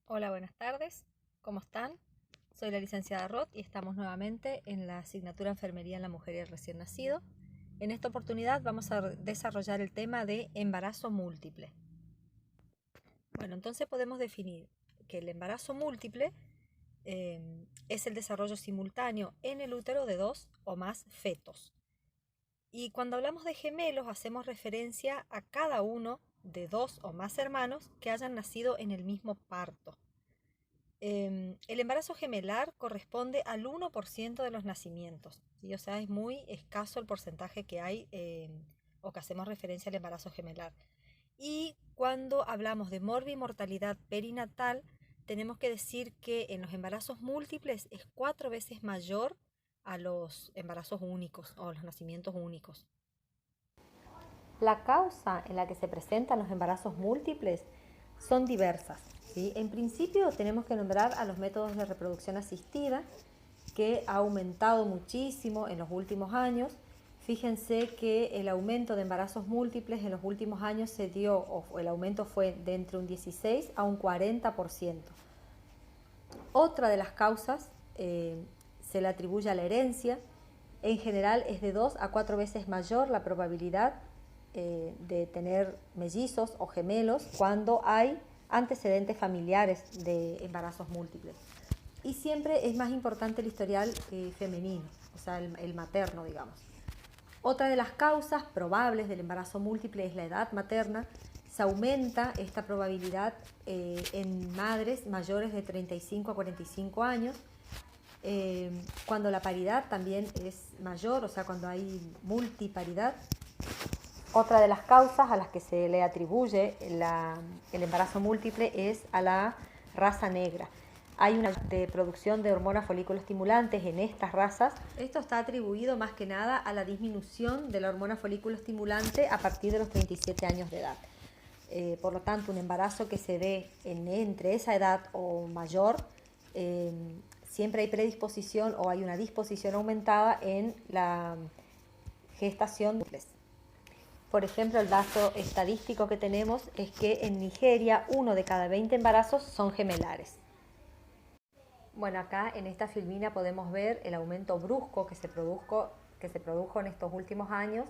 Hola, buenas tardes. ¿Cómo están? Soy la licenciada Roth y estamos nuevamente en la asignatura Enfermería en la Mujer y el Recién Nacido. En esta oportunidad vamos a desarrollar el tema de embarazo múltiple. Bueno, entonces podemos definir que el embarazo múltiple es el desarrollo simultáneo en el útero de dos o más fetos. Y cuando hablamos de gemelos hacemos referencia a cada uno de dos o más hermanos que hayan nacido en el mismo parto. El embarazo gemelar corresponde al 1% de los nacimientos, ¿sí? O sea, es muy escaso el porcentaje que hay o que hacemos referencia al embarazo gemelar. Y cuando hablamos de morbimortalidad perinatal, tenemos que decir que en los embarazos múltiples es 4 veces mayor a los embarazos únicos o los nacimientos únicos. La causa en la que se presentan los embarazos múltiples son diversas, ¿sí? En principio tenemos que nombrar a los métodos de reproducción asistida, que ha aumentado muchísimo en los últimos años. Fíjense que el aumento de embarazos múltiples en los últimos años se dio, o el aumento fue de entre un 16 a un 40%. Otra de las causas se le atribuye a la herencia. En general es de 2 a 4 veces mayor la probabilidad de tener mellizos o gemelos cuando hay antecedentes familiares de embarazos múltiples. Y siempre es más importante el historial femenino, o sea, el materno, digamos. Otra de las causas probables del embarazo múltiple es la edad materna. Se aumenta esta probabilidad en madres mayores de 35 a 45 años, cuando la paridad también es mayor, o sea, cuando hay multiparidad. Otra de las causas a las que se le atribuye el embarazo múltiple es a la raza negra. Hay una producción de hormonas folículo estimulantes en estas razas. Esto está atribuido más que nada a la disminución de la hormona folículo estimulante a partir de los 37 años de edad. Por lo tanto, un embarazo que se dé entre esa edad o mayor, siempre hay predisposición o hay una disposición aumentada en la gestación de múltiples. Por ejemplo, el dato estadístico que tenemos es que en Nigeria 1 de cada 20 embarazos son gemelares. Bueno, acá en esta filmina podemos ver el aumento brusco que se produjo en estos últimos años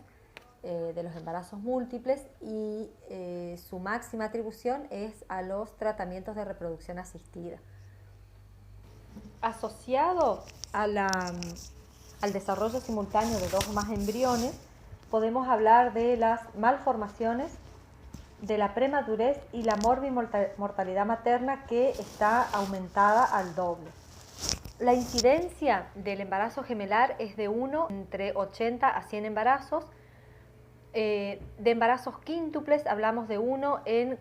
de los embarazos múltiples y su máxima atribución es a los tratamientos de reproducción asistida. Asociado al desarrollo simultáneo de dos o más embriones, podemos hablar de las malformaciones, de la premadurez y la morbimortalidad materna, que está aumentada al doble. La incidencia del embarazo gemelar es de 1 entre 80 a 100 embarazos. De embarazos quíntuples hablamos de 1 en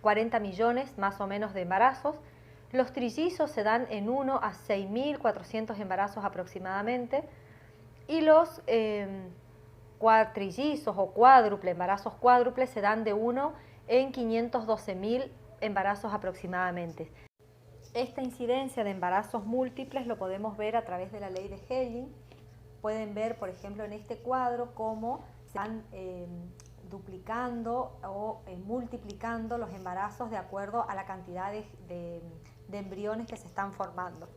40 millones más o menos de embarazos. Los trillizos se dan en 1 a 6.400 embarazos aproximadamente. Y los cuatrillizos o embarazos cuádruples se dan de 1 en 512.000 embarazos aproximadamente. Esta incidencia de embarazos múltiples lo podemos ver a través de la ley de Helling. Pueden ver, por ejemplo, en este cuadro cómo se van duplicando o multiplicando los embarazos de acuerdo a la cantidad de embriones que se están formando.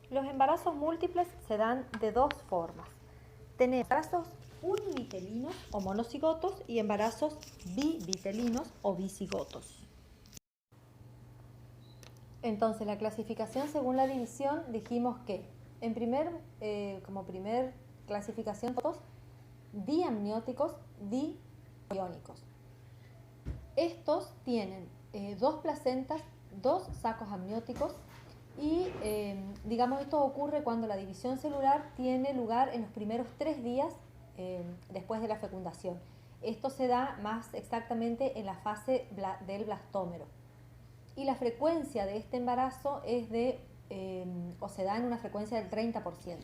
Los embarazos múltiples se dan de dos formas. Tenemos embarazos univitelinos o monocigotos y embarazos bivitelinos o bicigotos. Entonces, la clasificación según la división, dijimos que como primer clasificación, diamnióticos, dichoriónicos. Estos tienen dos placentas, dos sacos amnióticos y digamos esto ocurre cuando la división celular tiene lugar en los primeros 3 días después de la fecundación. Esto se da más exactamente en la fase del blastómero. Y la frecuencia de este embarazo es se da en una frecuencia del 30%.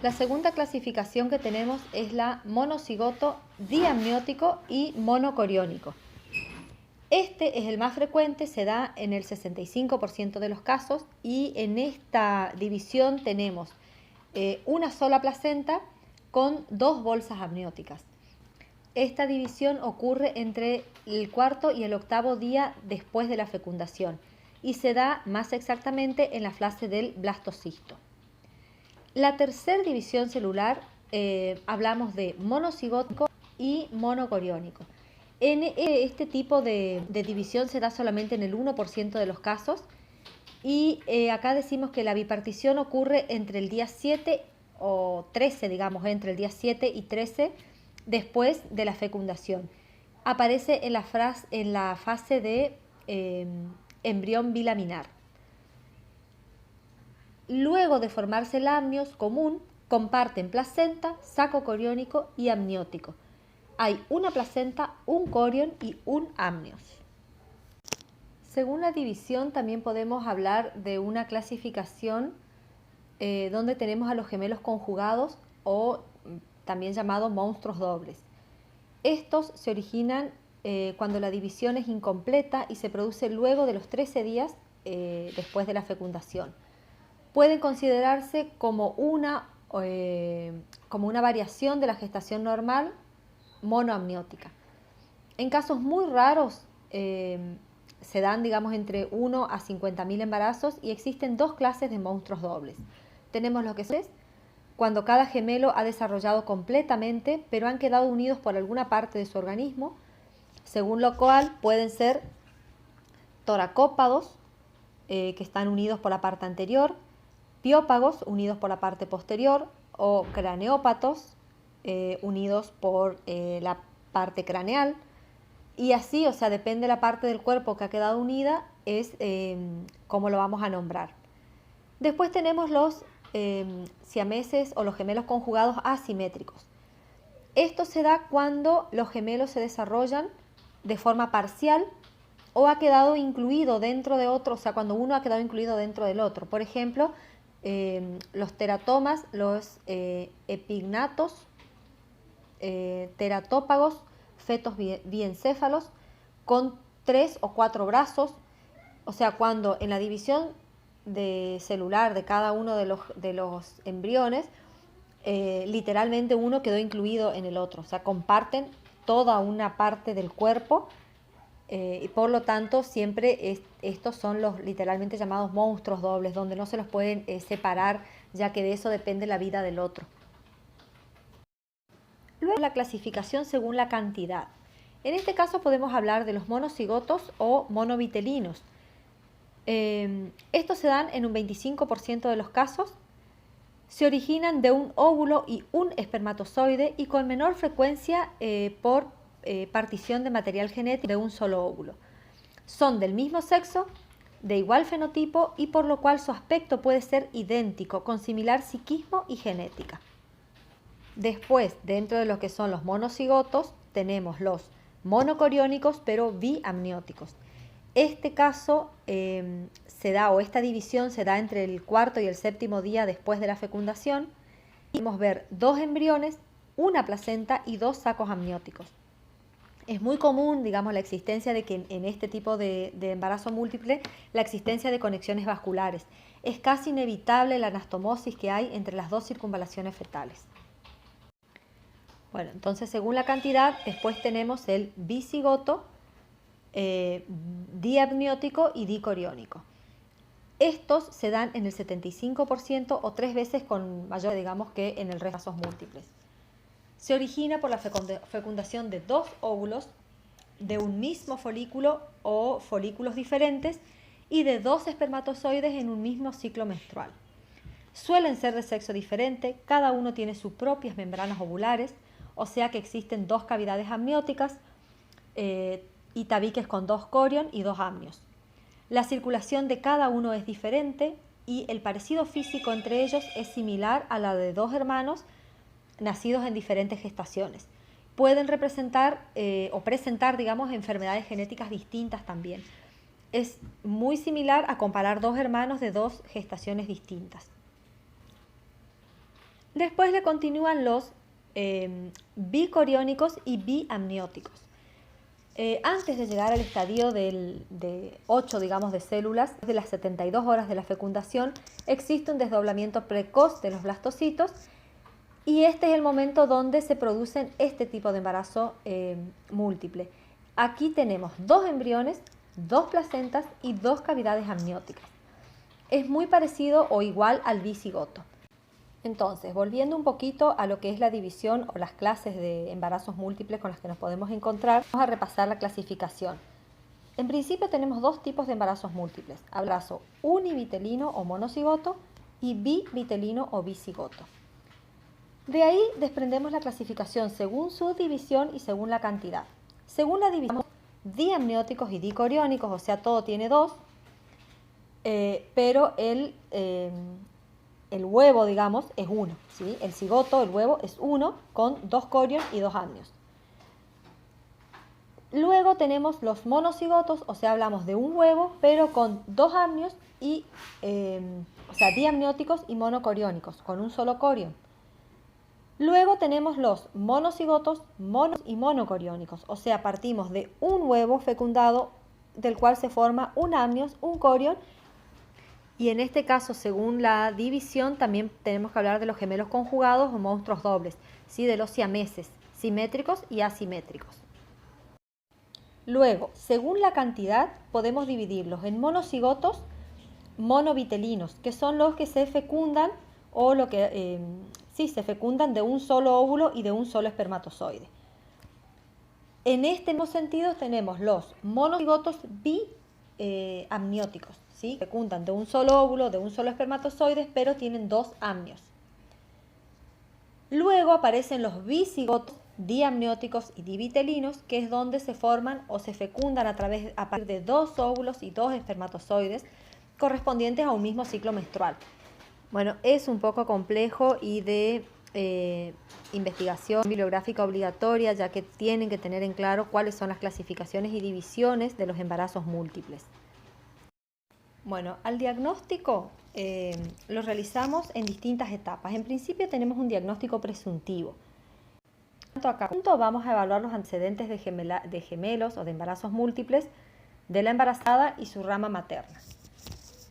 La segunda clasificación que tenemos es la monocigoto, diamniótico y monocoriónico. Este es el más frecuente, se da en el 65% de los casos y en esta división tenemos una sola placenta con dos bolsas amnióticas. esta división ocurre entre el cuarto y el octavo día después de la fecundación y se da más exactamente en la fase del blastocisto. La tercera división celular, hablamos de monocigótico y monocoriónico. En este tipo de división se da solamente en el 1% de los casos y acá decimos que la bipartición ocurre entre el día 7 o 13, digamos, entre el día 7 y 13 después de la fecundación. Aparece en la fase de embrión bilaminar. Luego de formarse el amnios común, comparten placenta, saco coriónico y amniótico. Hay una placenta, un corión y un amnios. Según la división también podemos hablar de una clasificación donde tenemos a los gemelos conjugados o también llamados monstruos dobles. Estos se originan cuando la división es incompleta y se produce luego de los 13 días después de la fecundación. Pueden considerarse como una variación de la gestación normal monoamniótica. En casos muy raros se dan, digamos, entre 1 a 50.000 embarazos y existen dos clases de monstruos dobles. Tenemos los que son cuando cada gemelo ha desarrollado completamente, pero han quedado unidos por alguna parte de su organismo, según lo cual pueden ser toracópados, que están unidos por la parte anterior, piópagos, unidos por la parte posterior, o craneópatos, unidos por la parte craneal, y así, o sea, depende de la parte del cuerpo que ha quedado unida, es cómo lo vamos a nombrar. Después tenemos los siameses o los gemelos conjugados asimétricos. Esto se da cuando los gemelos se desarrollan de forma parcial o ha quedado incluido dentro de otro, o sea, cuando uno ha quedado incluido dentro del otro. Por ejemplo, los teratomas, los epignatos, teratópagos, fetos diencéfalos con 3 o 4 brazos, o sea, cuando en la división celular de cada uno de los embriones, literalmente uno quedó incluido en el otro, o sea, comparten toda una parte del cuerpo y por lo tanto siempre estos son los literalmente llamados monstruos dobles, donde no se los pueden separar, ya que de eso depende la vida del otro. Luego la clasificación según la cantidad. En este caso podemos hablar de los monocigotos o monovitelinos. Estos se dan en un 25% de los casos, se originan de un óvulo y un espermatozoide y con menor frecuencia por partición de material genético de un solo óvulo. Son del mismo sexo, de igual fenotipo y por lo cual su aspecto puede ser idéntico, con similar psiquismo y genética. Después, dentro de lo que son los monocigotos, tenemos los monocoriónicos pero biamnióticos. Este caso esta división se da entre el cuarto y el séptimo día después de la fecundación. Podemos ver 2 embriones, una placenta y 2 sacos amnióticos. Es muy común, digamos, la existencia de que en este tipo de embarazo múltiple, la existencia de conexiones vasculares. Es casi inevitable la anastomosis que hay entre las 2 circunvalaciones fetales. Bueno, entonces según la cantidad, después tenemos el bicigoto, diamniótico y dicoriónico. Estos se dan en el 75% o 3 veces con mayor, digamos, que en el resto de casos múltiples. Se origina por la fecundación de 2 óvulos, de un mismo folículo o folículos diferentes y de 2 espermatozoides en un mismo ciclo menstrual. Suelen ser de sexo diferente, cada uno tiene sus propias membranas ovulares, o sea que existen 2 cavidades amnióticas y tabiques con 2 corión y 2 amnios. La circulación de cada uno es diferente y el parecido físico entre ellos es similar a la de 2 hermanos nacidos en diferentes gestaciones. Pueden representar o presentar, digamos, enfermedades genéticas distintas también. Es muy similar a comparar 2 hermanos de 2 gestaciones distintas. Después le continúan los bicoriónicos y biamnióticos. Antes de llegar al estadio de 8, digamos, de células, de las 72 horas de la fecundación, existe un desdoblamiento precoz de los blastocitos Y este es el momento donde se producen este tipo de embarazo múltiple. Aquí tenemos 2 embriones, 2 placentas y 2 cavidades amnióticas. Es muy parecido o igual al bicigoto. Entonces, volviendo un poquito a lo que es la división o las clases de embarazos múltiples con las que nos podemos encontrar, vamos a repasar la clasificación. En principio tenemos 2 tipos de embarazos múltiples: embarazo univitelino o monocigoto y bivitelino o bicigoto. De ahí desprendemos la clasificación según su división y según la cantidad. Según la división, diamnióticos y dicoriónicos, o sea, todo tiene 2, pero el huevo, digamos, es 1, ¿sí? El cigoto, el huevo, es 1 con 2 corios y 2 amnios. Luego tenemos los monocigotos, o sea, hablamos de un huevo, pero con 2 amnios y, o sea, diamnióticos y monocoriónicos, con un solo corio. Luego tenemos los monocigotos, monos y monocoriónicos, o sea, partimos de un huevo fecundado del cual se forma un amnios, un corión, y en este caso, según la división, también tenemos que hablar de los gemelos conjugados o monstruos dobles, ¿sí? De los siameses, simétricos y asimétricos. Luego, según la cantidad, podemos dividirlos en monocigotos, monovitelinos, que son los que se fecundan o lo que se fecundan de un solo óvulo y de un solo espermatozoide. En este mismo sentido tenemos los monocigotos biamnióticos, ¿sí? Fecundan de un solo óvulo, de un solo espermatozoide, pero tienen 2 amnios. Luego aparecen los bicigotos diamnióticos y divitelinos, que es donde se forman o se fecundan a partir de 2 óvulos y 2 espermatozoides correspondientes a un mismo ciclo menstrual. Bueno, es un poco complejo y de investigación bibliográfica obligatoria, ya que tienen que tener en claro cuáles son las clasificaciones y divisiones de los embarazos múltiples. Bueno, al diagnóstico lo realizamos en distintas etapas. En principio tenemos un diagnóstico presuntivo. Acá vamos a evaluar los antecedentes de gemelos o de embarazos múltiples de la embarazada y su rama materna.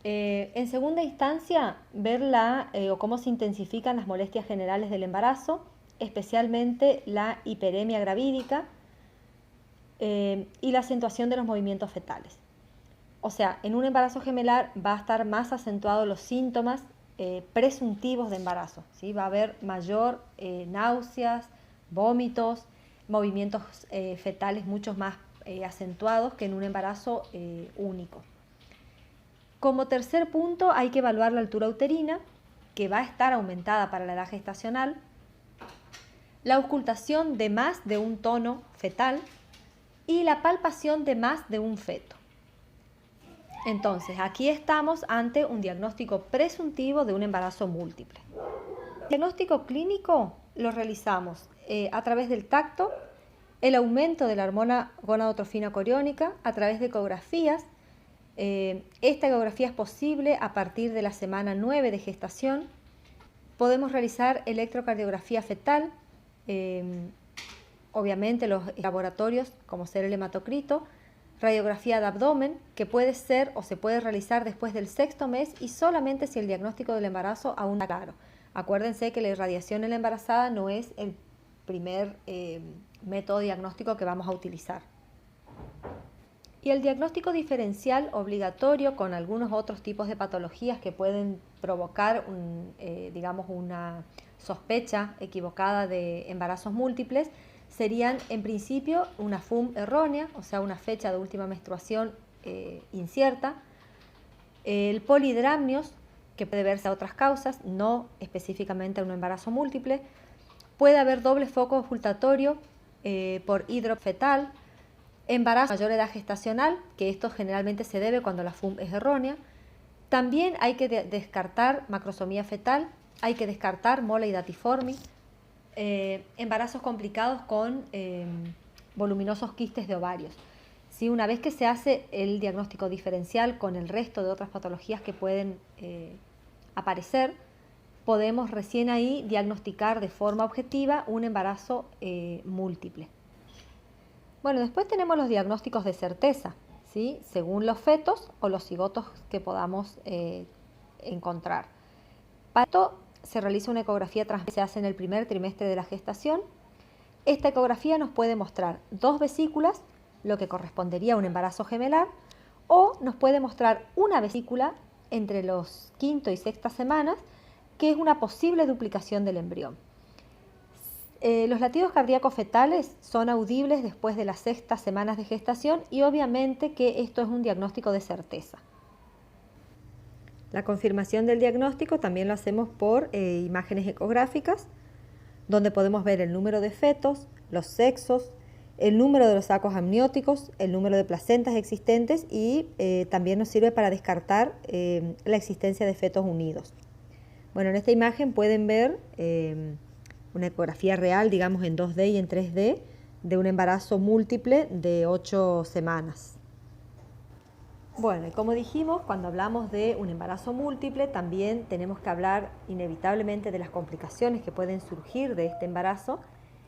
En segunda instancia, ver cómo se intensifican las molestias generales del embarazo, especialmente la hiperemia gravídica y la acentuación de los movimientos fetales. O sea, en un embarazo gemelar va a estar más acentuados los síntomas presuntivos de embarazo, ¿sí? Va a haber mayor náuseas, vómitos, movimientos fetales mucho más acentuados que en un embarazo único. Como tercer punto, hay que evaluar la altura uterina, que va a estar aumentada para la edad gestacional, la auscultación de más de un tono fetal y la palpación de más de un feto. Entonces, aquí estamos ante un diagnóstico presuntivo de un embarazo múltiple. El diagnóstico clínico lo realizamos a través del tacto, el aumento de la hormona gonadotrofina coriónica, a través de ecografías. Esta ecografía es posible a partir de la semana 9 de gestación. Podemos realizar electrocardiografía fetal, obviamente los laboratorios como ser el hematocrito, radiografía de abdomen, que puede ser o se puede realizar después del 6º mes y solamente si el diagnóstico del embarazo aún no está claro. Acuérdense que la irradiación en la embarazada no es el primer método diagnóstico que vamos a utilizar. Y el diagnóstico diferencial obligatorio con algunos otros tipos de patologías que pueden provocar digamos una sospecha equivocada de embarazos múltiples serían en principio una FUM errónea, o sea una fecha de última menstruación incierta, el polidramnios, que puede verse a otras causas, no específicamente a un embarazo múltiple, puede haber doble foco ocultatorio por hidrofetal, embarazo a mayor edad gestacional, que esto generalmente se debe cuando la FUM es errónea. También hay que descartar macrosomía fetal, hay que descartar mola y datiformis, embarazos complicados con voluminosos quistes de ovarios. ¿Sí? Una vez que se hace el diagnóstico diferencial con el resto de otras patologías que pueden aparecer, podemos recién ahí diagnosticar de forma objetiva un embarazo múltiple. Bueno, después tenemos los diagnósticos de certeza, ¿sí? Según los fetos o los cigotos que podamos encontrar. Para esto se realiza una ecografía transversal, se hace en el primer trimestre de la gestación. Esta ecografía nos puede mostrar 2 vesículas, lo que correspondería a un embarazo gemelar, o nos puede mostrar una vesícula entre los quinto y sexta semanas, que es una posible duplicación del embrión. Los latidos cardíacos fetales son audibles después de las sextas semanas de gestación y obviamente que esto es un diagnóstico de certeza. La confirmación del diagnóstico también lo hacemos por imágenes ecográficas, donde podemos ver el número de fetos, los sexos, el número de los sacos amnióticos, el número de placentas existentes y también nos sirve para descartar la existencia de fetos unidos. Bueno, en esta imagen pueden ver una ecografía real, digamos en 2D y en 3D, de un embarazo múltiple de 8 semanas. Bueno, y como dijimos, cuando hablamos de un embarazo múltiple, también tenemos que hablar inevitablemente de las complicaciones que pueden surgir de este embarazo,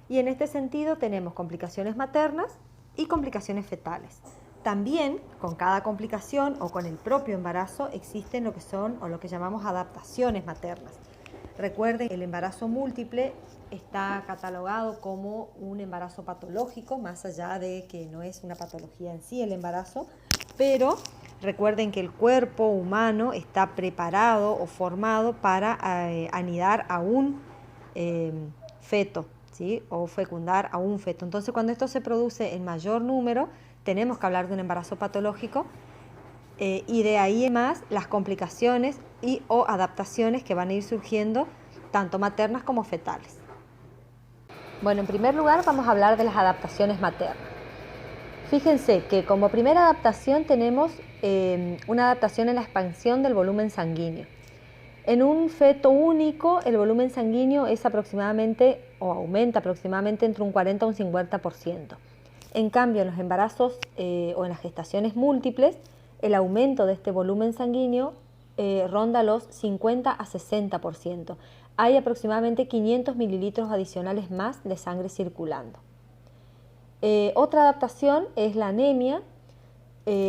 y en este sentido tenemos complicaciones maternas y complicaciones fetales. También con cada complicación o con el propio embarazo existen lo que son o lo que llamamos adaptaciones maternas. Recuerden que el embarazo múltiple está catalogado como un embarazo patológico, más allá de que no es una patología en sí el embarazo, pero recuerden que el cuerpo humano está preparado o formado para anidar a un feto, ¿sí? O fecundar a un feto. Entonces, cuando esto se produce en mayor número, tenemos que hablar de un embarazo patológico y de ahí en más las complicaciones y o adaptaciones que van a ir surgiendo tanto maternas como fetales. Bueno, en primer lugar vamos a hablar de las adaptaciones maternas. Fíjense que como primera adaptación tenemos una adaptación en la expansión del volumen sanguíneo. En un feto único el volumen sanguíneo es aproximadamente o aumenta aproximadamente entre un 40 y un 50%. En cambio, en los embarazos o en las gestaciones múltiples, el aumento de este volumen sanguíneo ronda los 50 a 60%. Hay aproximadamente 500 mililitros adicionales más de sangre circulando. Otra adaptación es la anemia.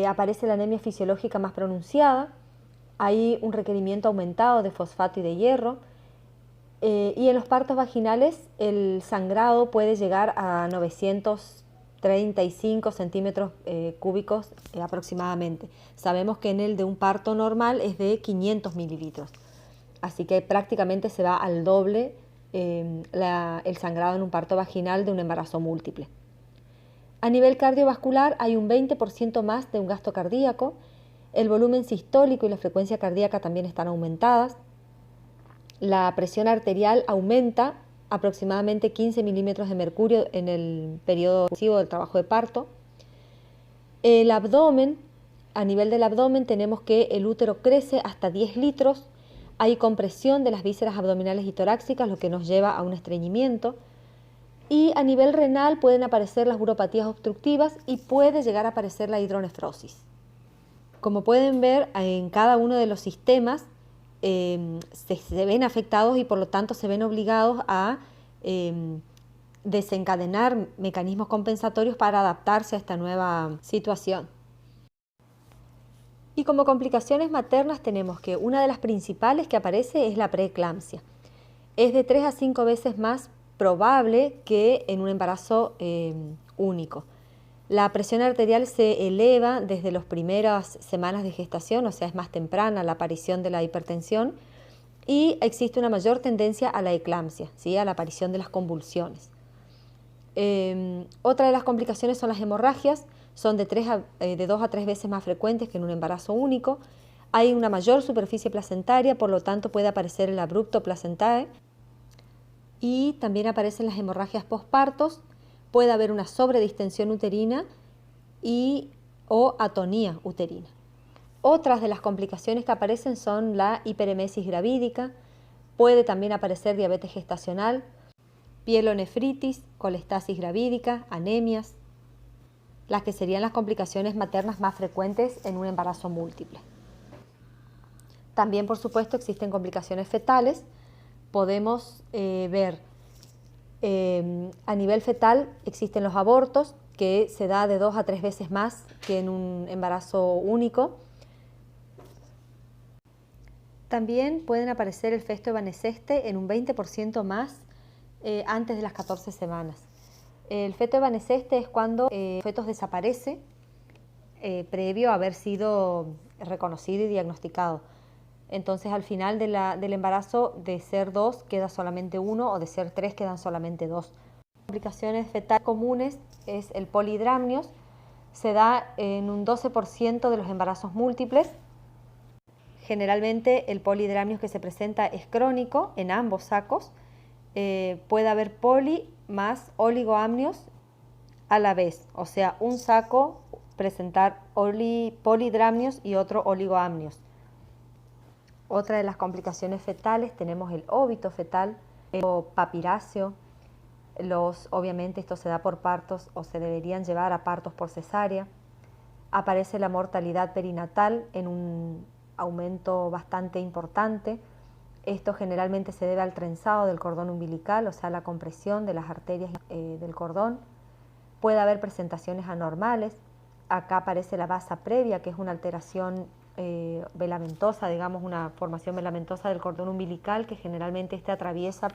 Aparece la anemia fisiológica más pronunciada. Hay un requerimiento aumentado de fosfato y de hierro. Y en los partos vaginales el sangrado puede llegar a 935 centímetros cúbicos aproximadamente. Sabemos que en el de un parto normal es de 500 mililitros. Así que prácticamente se va al doble el sangrado en un parto vaginal de un embarazo múltiple. A nivel cardiovascular hay un 20% más de un gasto cardíaco. El volumen sistólico y la frecuencia cardíaca también están aumentadas. La presión arterial aumenta aproximadamente 15 milímetros de mercurio en el periodo exclusivo del trabajo de parto. El abdomen, a nivel del abdomen tenemos que el útero crece hasta 10 litros. Hay compresión de las vísceras abdominales y torácicas, lo que nos lleva a un estreñimiento. Y a nivel renal pueden aparecer las uropatías obstructivas y puede llegar a aparecer la hidronefrosis. Como pueden ver, en cada uno de los sistemas se ven afectados y por lo tanto se ven obligados a desencadenar mecanismos compensatorios para adaptarse a esta nueva situación. Y como complicaciones maternas tenemos que una de las principales que aparece es la preeclampsia. Es de 3 a 5 veces más probable que en un embarazo único. La presión arterial se eleva desde las primeras semanas de gestación, o sea, es más temprana la aparición de la hipertensión y existe una mayor tendencia a la eclampsia, ¿sí? A la aparición de las convulsiones. Otra de las complicaciones son las hemorragias, son de 2 a 3 veces más frecuentes que en un embarazo único. Hay una mayor superficie placentaria, por lo tanto puede aparecer el abrupto placentae y también aparecen las hemorragias postpartos. Puede haber una sobredistensión uterina o atonía uterina. Otras de las complicaciones que aparecen son la hiperemesis gravídica, puede también aparecer diabetes gestacional, pielonefritis, colestasis gravídica, anemias, las que serían las complicaciones maternas más frecuentes en un embarazo múltiple. También, por supuesto, existen complicaciones fetales. Podemos ver a nivel fetal existen los abortos, que se da de 2 a 3 veces más que en un embarazo único. También pueden aparecer el feto evanescente en un 20% más antes de las 14 semanas. El feto evanescente es cuando el feto desaparece previo a haber sido reconocido y diagnosticado. Entonces al final del embarazo, de ser 2 queda solamente 1 o de ser 3 quedan solamente 2. Complicaciones fetales comunes es el polidramnios, se da en un 12% de los embarazos múltiples. Generalmente el polidramnios que se presenta es crónico en ambos sacos. Puede haber poli más oligoamnios a la vez, o sea, un saco presentar polidramnios y otro oligoamnios. Otra de las complicaciones fetales tenemos el óbito fetal, el papiráceo. Obviamente esto se da por partos o se deberían llevar a partos por cesárea. Aparece la mortalidad perinatal en un aumento bastante importante. Esto generalmente se debe al trenzado del cordón umbilical, o sea, la compresión de las arterias del cordón. Puede haber presentaciones anormales. Acá aparece la basa previa, que es una alteración velamentosa, digamos, una formación velamentosa del cordón umbilical que generalmente atraviesa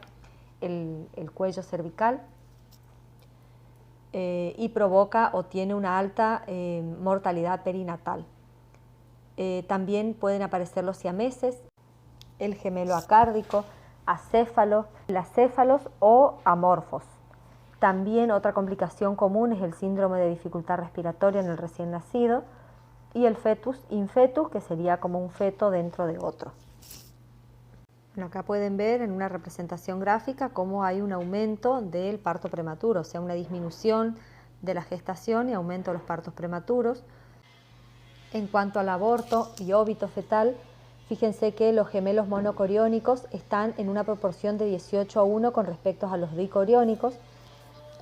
el cuello cervical y provoca o tiene una alta mortalidad perinatal. También pueden aparecer los siameses, el gemelo acárdico, acéfalo, lacéfalos o amorfos. También otra complicación común es el síndrome de dificultad respiratoria en el recién nacido y el fetus infetus, que sería como un feto dentro de otro. Bueno, acá pueden ver en una representación gráfica cómo hay un aumento del parto prematuro, o sea, una disminución de la gestación y aumento de los partos prematuros. En cuanto al aborto y óbito fetal, fíjense que los gemelos monocoriónicos están en una proporción de 18:1 con respecto a los dicoriónicos.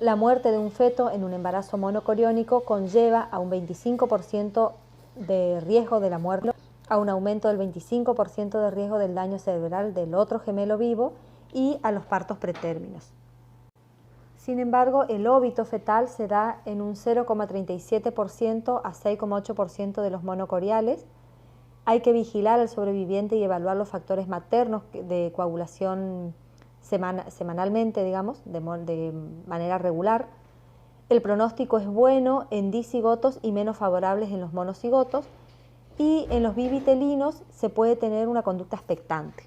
La muerte de un feto en un embarazo monocoriónico conlleva a un 25% de riesgo de la muerte, a un aumento del 25% de riesgo del daño cerebral del otro gemelo vivo y a los partos pretérminos. Sin embargo, el óbito fetal se da en un 0,37% a 6,8% de los monocoriales. Hay que vigilar al sobreviviente y evaluar los factores maternos de coagulación semanalmente, digamos, de manera regular. El pronóstico es bueno en dicigotos y menos favorables en los monocigotos, y en los bivitelinos se puede tener una conducta expectante.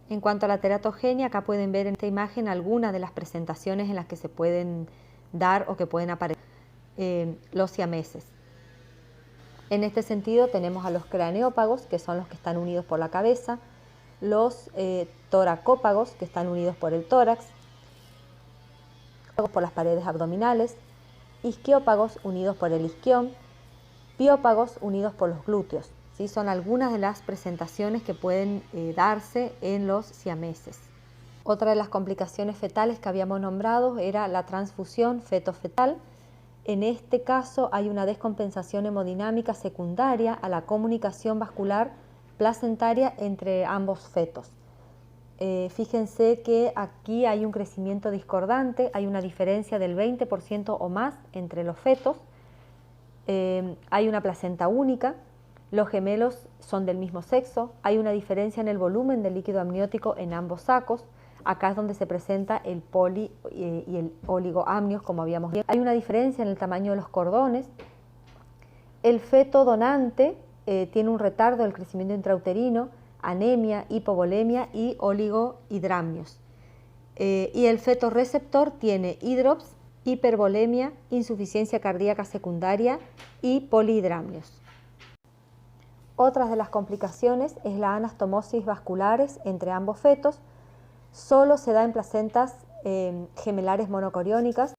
En cuanto a la teratogenia, acá pueden ver en esta imagen algunas de las presentaciones en las que se pueden dar o que pueden aparecer los siameses. En este sentido tenemos a los craneópagos, que son los que están unidos por la cabeza, los toracópagos, que están unidos por el tórax, por las paredes abdominales, isquiópagos unidos por el isquión, piópagos unidos por los glúteos. ¿Sí? Son algunas de las presentaciones que pueden darse en los siameses. Otra de las complicaciones fetales que habíamos nombrado era la transfusión feto-fetal. En este caso hay una descompensación hemodinámica secundaria a la comunicación vascular placentaria entre ambos fetos. Fíjense que aquí hay un crecimiento discordante, hay una diferencia del 20% o más entre los fetos, hay una placenta única, los gemelos son del mismo sexo, hay una diferencia en el volumen del líquido amniótico en ambos sacos. Acá es donde se presenta el poli y el oligoamnios, como habíamos dicho. Hay una diferencia en el tamaño de los cordones. El feto donante tiene un retardo del crecimiento intrauterino, anemia, hipovolemia y oligohidramnios. Y el feto receptor tiene hidrops, hipervolemia, insuficiencia cardíaca secundaria y polihidramnios. Otras de las complicaciones es la anastomosis vasculares entre ambos fetos. Solo se da en placentas gemelares monocoriónicas.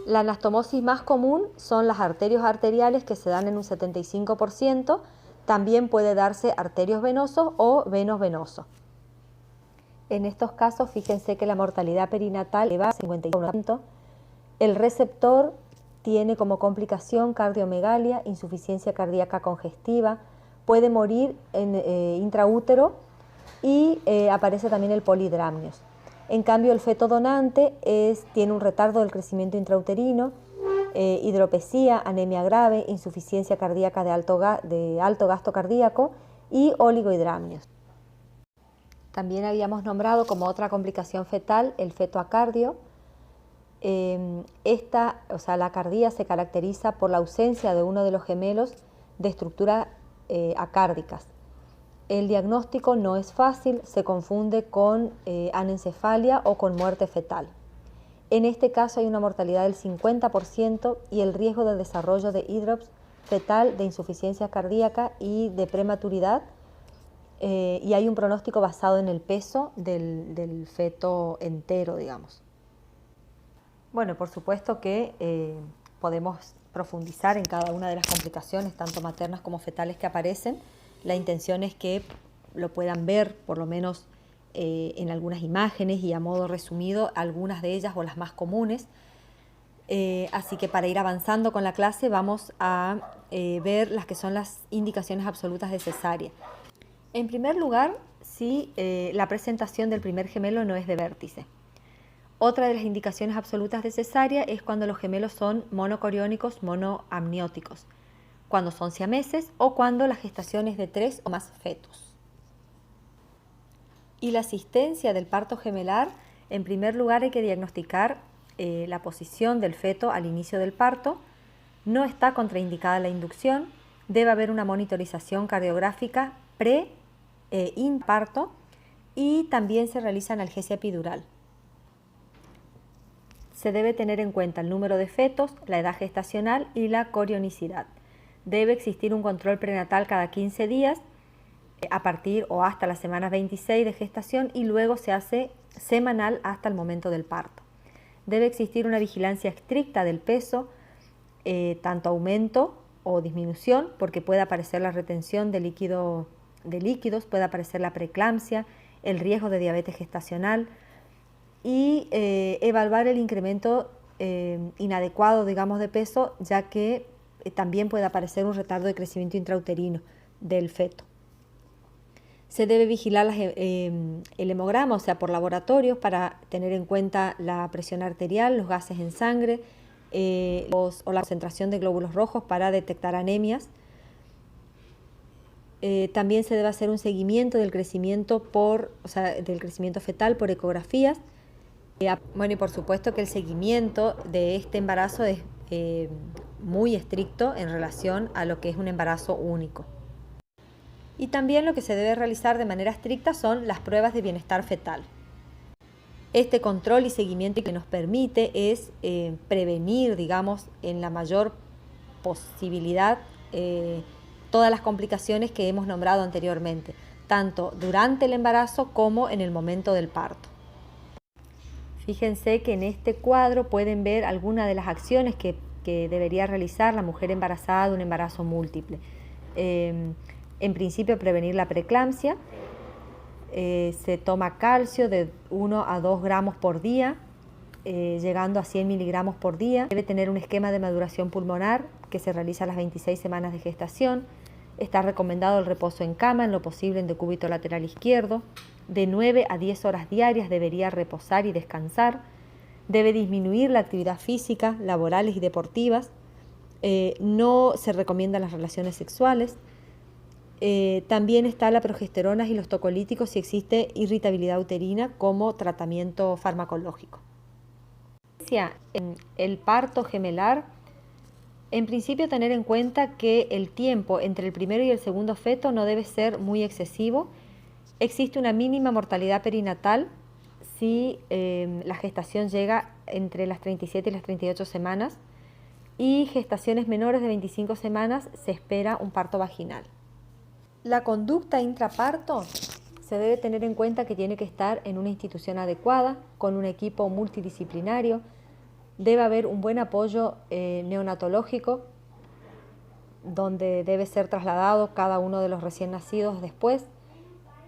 La anastomosis más común son las arterios arteriales, que se dan en un 75%. También puede darse arterios venosos o venos venosos. En estos casos, fíjense que la mortalidad perinatal eleva a 51%. El receptor tiene como complicación cardiomegalia, insuficiencia cardíaca congestiva, puede morir en intraútero y aparece también el polihidramnios. En cambio, el feto donante tiene un retardo del crecimiento intrauterino, hidropesía, anemia grave, insuficiencia cardíaca de alto gasto cardíaco y oligohidramnios. También habíamos nombrado como otra complicación fetal el fetoacardio. La acardía se caracteriza por la ausencia de uno de los gemelos de estructura acárdicas. El diagnóstico no es fácil, se confunde con anencefalia o con muerte fetal. En este caso hay una mortalidad del 50% y el riesgo de desarrollo de hidrops fetal, de insuficiencia cardíaca y de prematuridad, y hay un pronóstico basado en el peso del feto entero, digamos. Bueno, por supuesto que podemos profundizar en cada una de las complicaciones, tanto maternas como fetales, que aparecen. La intención es que lo puedan ver, por lo menos en algunas imágenes y a modo resumido, algunas de ellas o las más comunes. Así que para ir avanzando con la clase vamos a ver las que son las indicaciones absolutas de cesárea. En primer lugar, si la presentación del primer gemelo no es de vértice. Otra de las indicaciones absolutas de cesárea es cuando los gemelos son monocoriónicos, monoamnióticos, cuando son siameses o cuando la gestación es de 3 o más fetos. Y la asistencia del parto gemelar, en primer lugar hay que diagnosticar la posición del feto al inicio del parto. No está contraindicada la inducción, debe haber una monitorización cardiográfica pre-parto y también se realiza analgesia epidural. Se debe tener en cuenta el número de fetos, la edad gestacional y la corionicidad. Debe existir un control prenatal cada 15 días a partir o hasta la semana 26 de gestación y luego se hace semanal hasta el momento del parto. Debe existir una vigilancia estricta del peso, tanto aumento o disminución, porque puede aparecer la retención de líquidos, puede aparecer la preeclampsia, el riesgo de diabetes gestacional y evaluar el incremento inadecuado, digamos, de peso, ya que también puede aparecer un retardo de crecimiento intrauterino del feto. Se debe vigilar el hemograma, o sea, por laboratorios, para tener en cuenta la presión arterial, los gases en sangre o la concentración de glóbulos rojos para detectar anemias. También se debe hacer un seguimiento del crecimiento del crecimiento fetal por ecografías. Bueno, y por supuesto que el seguimiento de este embarazo es muy estricto en relación a lo que es un embarazo único. Y también lo que se debe realizar de manera estricta son las pruebas de bienestar fetal. Este control y seguimiento que nos permite es prevenir, digamos, en la mayor posibilidad todas las complicaciones que hemos nombrado anteriormente, tanto durante el embarazo como en el momento del parto. Fíjense que en este cuadro pueden ver algunas de las acciones que debería realizar la mujer embarazada de un embarazo múltiple. En principio, prevenir la preeclampsia. Se toma calcio de 1 a 2 gramos por día, llegando a 100 miligramos por día. Debe tener un esquema de maduración pulmonar que se realiza a las 26 semanas de gestación. Está recomendado el reposo en cama, en lo posible en decúbito lateral izquierdo. De 9 a 10 horas diarias debería reposar y descansar. Debe disminuir la actividad física, laborales y deportivas. No se recomiendan las relaciones sexuales. También está la progesterona y los tocolíticos si existe irritabilidad uterina como tratamiento farmacológico. En el parto gemelar, en principio tener en cuenta que el tiempo entre el primero y el segundo feto no debe ser muy excesivo. Existe una mínima mortalidad perinatal si la gestación llega entre las 37 y las 38 semanas y gestaciones menores de 25 semanas se espera un parto vaginal. La conducta intraparto se debe tener en cuenta que tiene que estar en una institución adecuada, con un equipo multidisciplinario. Debe haber un buen apoyo neonatológico, donde debe ser trasladado cada uno de los recién nacidos después.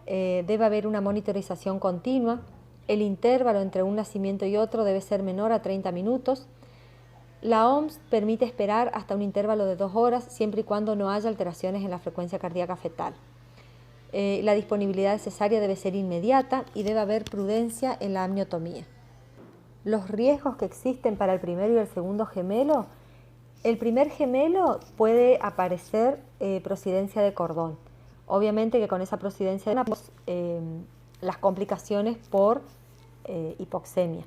Debe haber una monitorización continua. El intervalo entre un nacimiento y otro debe ser menor a 30 minutos. La OMS permite esperar hasta un intervalo de 2 horas, siempre y cuando no haya alteraciones en la frecuencia cardíaca fetal. La disponibilidad de cesárea debe ser inmediata y debe haber prudencia en la amniotomía. Los riesgos que existen para el primero y el segundo gemelo. El primer gemelo puede aparecer prosidencia de cordón. Obviamente que con esa prosidencia las complicaciones por hipoxemia.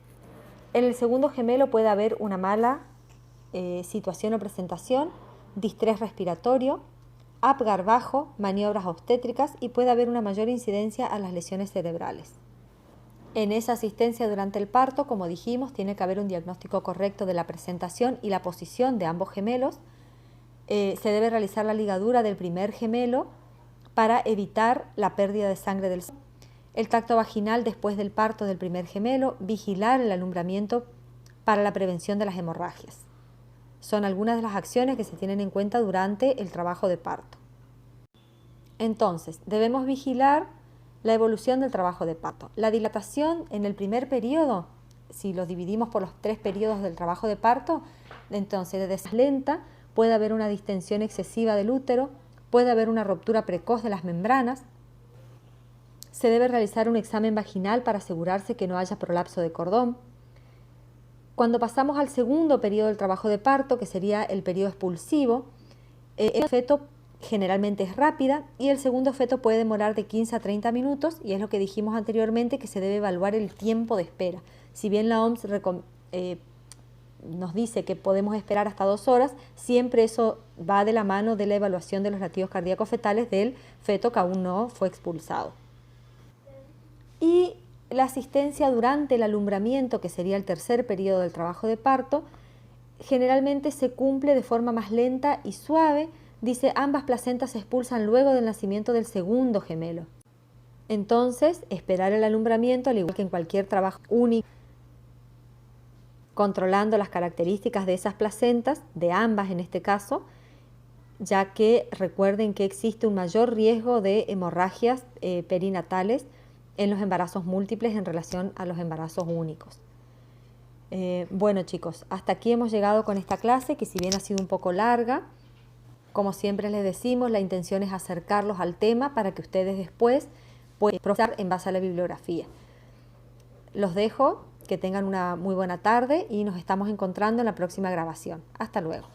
En el segundo gemelo puede haber una mala situación o presentación, distrés respiratorio, Apgar bajo, maniobras obstétricas y puede haber una mayor incidencia a las lesiones cerebrales. En esa asistencia durante el parto, como dijimos, tiene que haber un diagnóstico correcto de la presentación y la posición de ambos gemelos. Se debe realizar la ligadura del primer gemelo para evitar la pérdida de sangre del segundo. El tacto vaginal después del parto del primer gemelo, vigilar el alumbramiento para la prevención de las hemorragias. Son algunas de las acciones que se tienen en cuenta durante el trabajo de parto. Entonces, debemos vigilar la evolución del trabajo de parto. La dilatación en el primer periodo, si lo dividimos por los 3 periodos del trabajo de parto, entonces desde lenta puede haber una distensión excesiva del útero, puede haber una ruptura precoz de las membranas. Se debe realizar un examen vaginal para asegurarse que no haya prolapso de cordón. Cuando pasamos al segundo periodo del trabajo de parto, que sería el periodo expulsivo, el feto generalmente es rápida y el segundo feto puede demorar de 15 a 30 minutos y es lo que dijimos anteriormente, que se debe evaluar el tiempo de espera. Si bien la OMS nos dice que podemos esperar hasta 2 horas, siempre eso va de la mano de la evaluación de los latidos cardíacos fetales del feto que aún no fue expulsado. Y la asistencia durante el alumbramiento, que sería el tercer periodo del trabajo de parto, generalmente se cumple de forma más lenta y suave. Dice, ambas placentas se expulsan luego del nacimiento del segundo gemelo. Entonces, esperar el alumbramiento, al igual que en cualquier trabajo único, controlando las características de esas placentas, de ambas en este caso, ya que recuerden que existe un mayor riesgo de hemorragias perinatales en los embarazos múltiples en relación a los embarazos únicos. Bueno chicos, hasta aquí hemos llegado con esta clase, que si bien ha sido un poco larga, como siempre les decimos, la intención es acercarlos al tema para que ustedes después puedan procesar en base a la bibliografía. Los dejo, que tengan una muy buena tarde y nos estamos encontrando en la próxima grabación. Hasta luego.